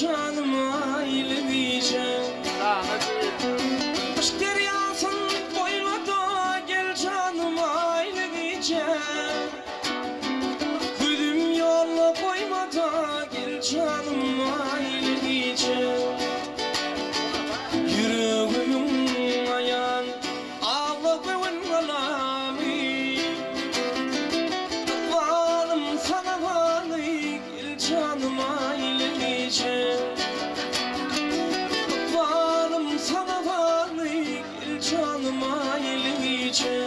canım ayrıca. Aşk deryasın boylada gel canım ayrıca. Güdüm yolla koymada gel canım ayrıca. Yüreğim ayan ağla koyun galami. Varım sana varlı gel canım ayrıca. Varım sana varlı gel canım ayrıca.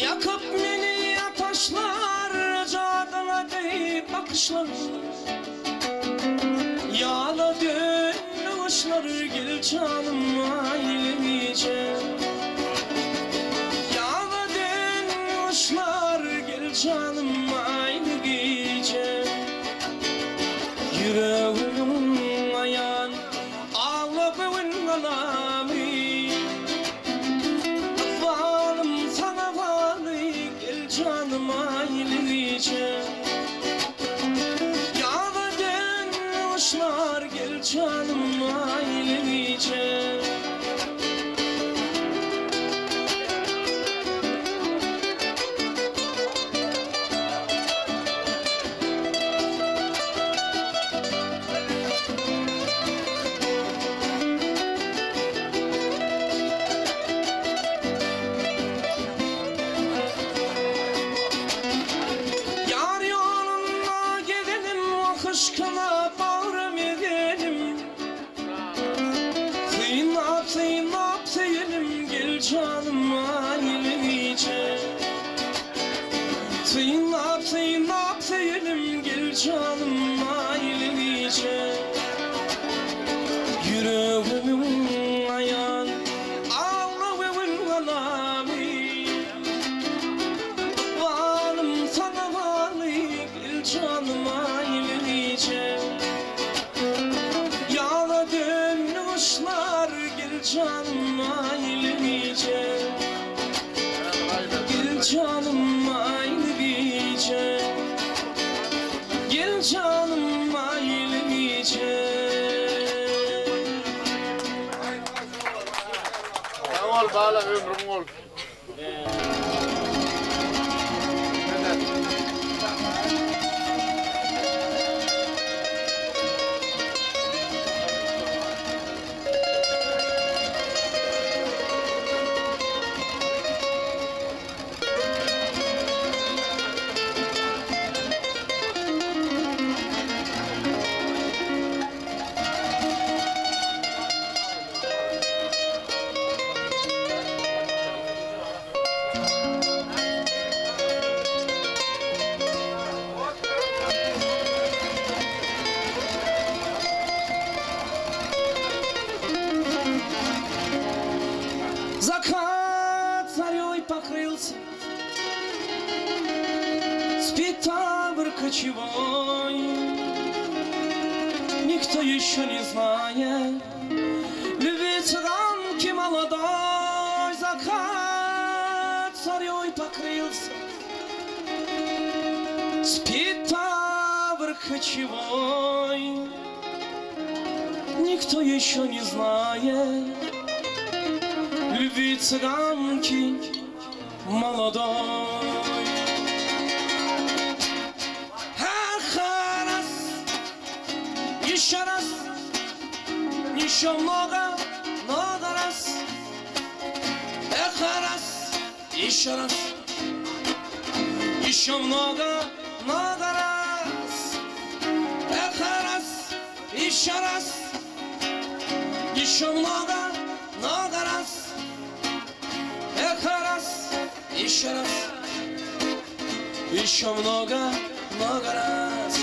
Yakıp beni ataşlar, cadana deyip bakışlar. Yağla dönme kuşlar, gel canım ayrıca. Yağla dönme kuşlar, gel canım ayrıca. Yüreğim ayan ağla koyun galami. Varım sana varlı gel canım ayrıca. Yağla dönme kuşlar, gel canım ayrıca. Yar yolunda gidelim, akışkına bağrım edelim. Zeynep Zeynep seyelim, gel canım ayrıca. Zeynep Zeynep seyelim, gel canım ayrıca. Yüreğim ayan ağla koyun galami. Varım sana varlı gel canım ayrıca. Yağla dönme kuşlar, gel canım ayrıca. Gel canım ayrıca. Gel canım ayrıca. Ol bağla ömrüm ol. Закат царей покрылся, спит табор кочевой. Никто еще не знает любви цыганки молодой. Закат царей покрылся, спит табор кочевой. Никто еще не знает любви цыганки молодой. Эх, раз, еще раз, еще много раз. Эх, раз, еще раз, еще много раз. Эх, раз, еще раз, еще много раз. Эх, раз, еще раз, еще много раз.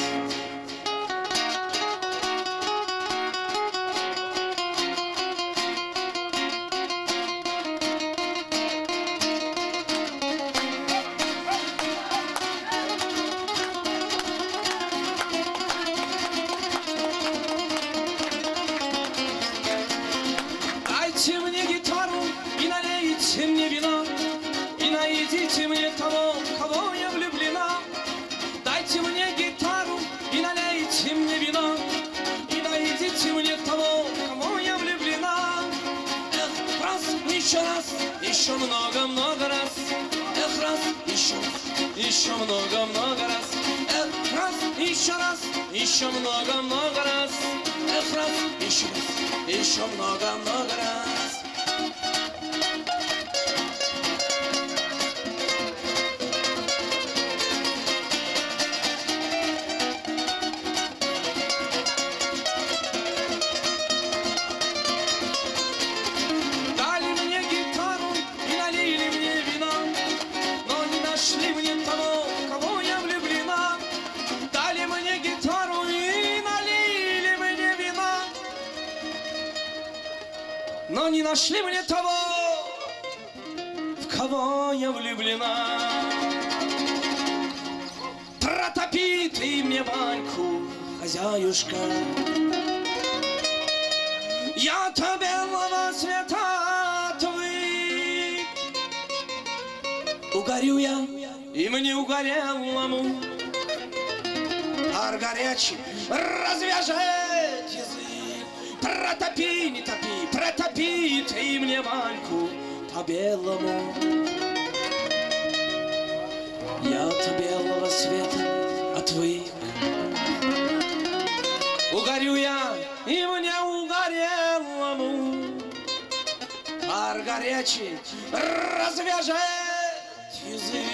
işaras, işo mnogo, mnogo раз. Эх, раз, еще много, много раз. Эх, раз, еще много, много раз. Эх, раз, еще много, много раз. Но не нашли мне того, в кого я влюблена. Протопи ты мне баньку, хозяюшка. Я то белого света твой. Угорю я, и мне угорелому пар горячий развяжет язык. Протопи, не топи, протопи ты мне баньку по-белому. Я-то белого света отвык. Угорю я, и мне угорелому пар горячий развяжет язык.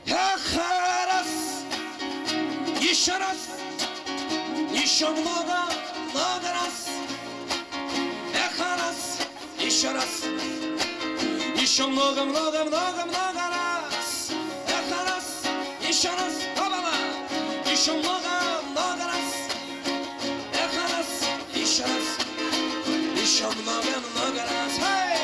Эх, раз, еще раз. Еще много, много раз. Эх, раз, еще много, много, много, много раз. Эх, раз, еще раз, обала. Еще много, много раз. Эх, раз, еще много, много раз. Hey!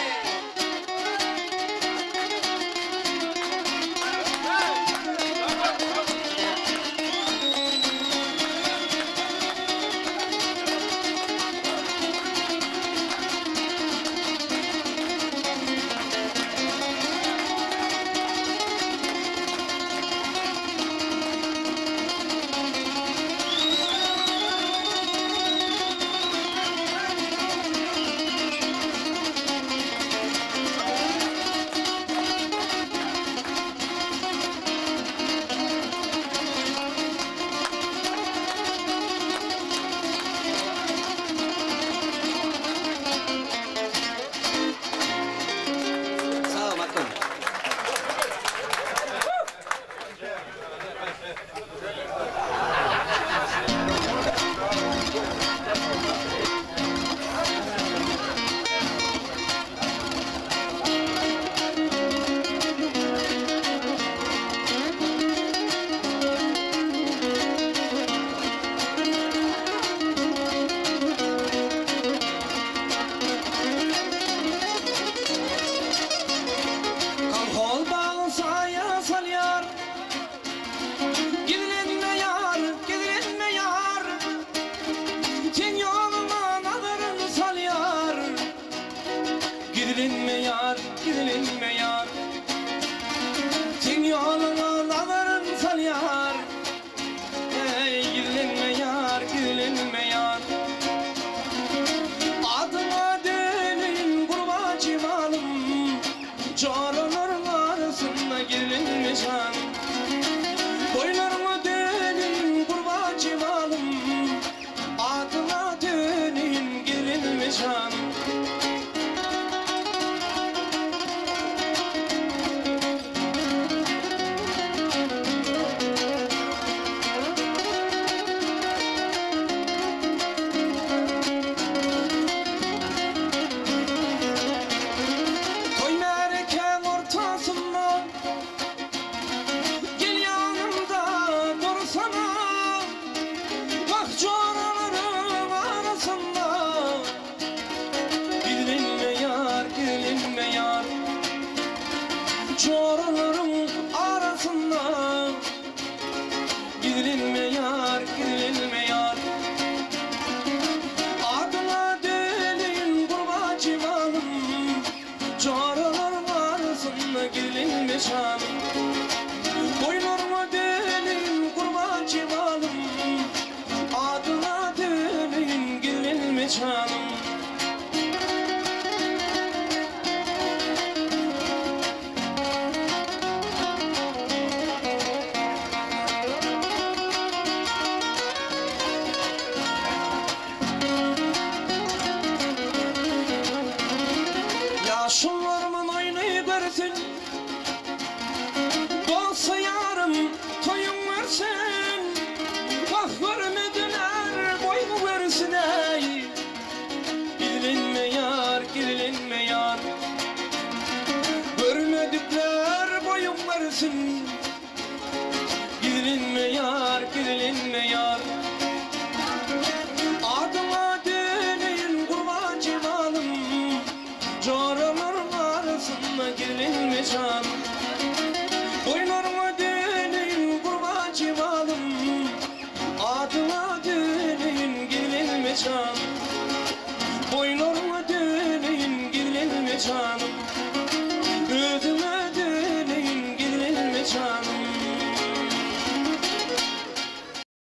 Gidilinme yar, gidilinme yar. Sen yoluna alırım sal yar. Hey, gidilinme yar, gidilinme yar. Adına dönün kurban cimalım. Çoranların arasında gidilinme can. Boylarıma dönün kurban cimalım. Adına dönün gidilinme can. Çoraların arasında gidilinme yar, gidilinme yar. Adına dönün kurban civanım. Çoraların arasında gidilinme canım. Boylarıma dönün kurban civanım. Adına dönün gidilinme canım.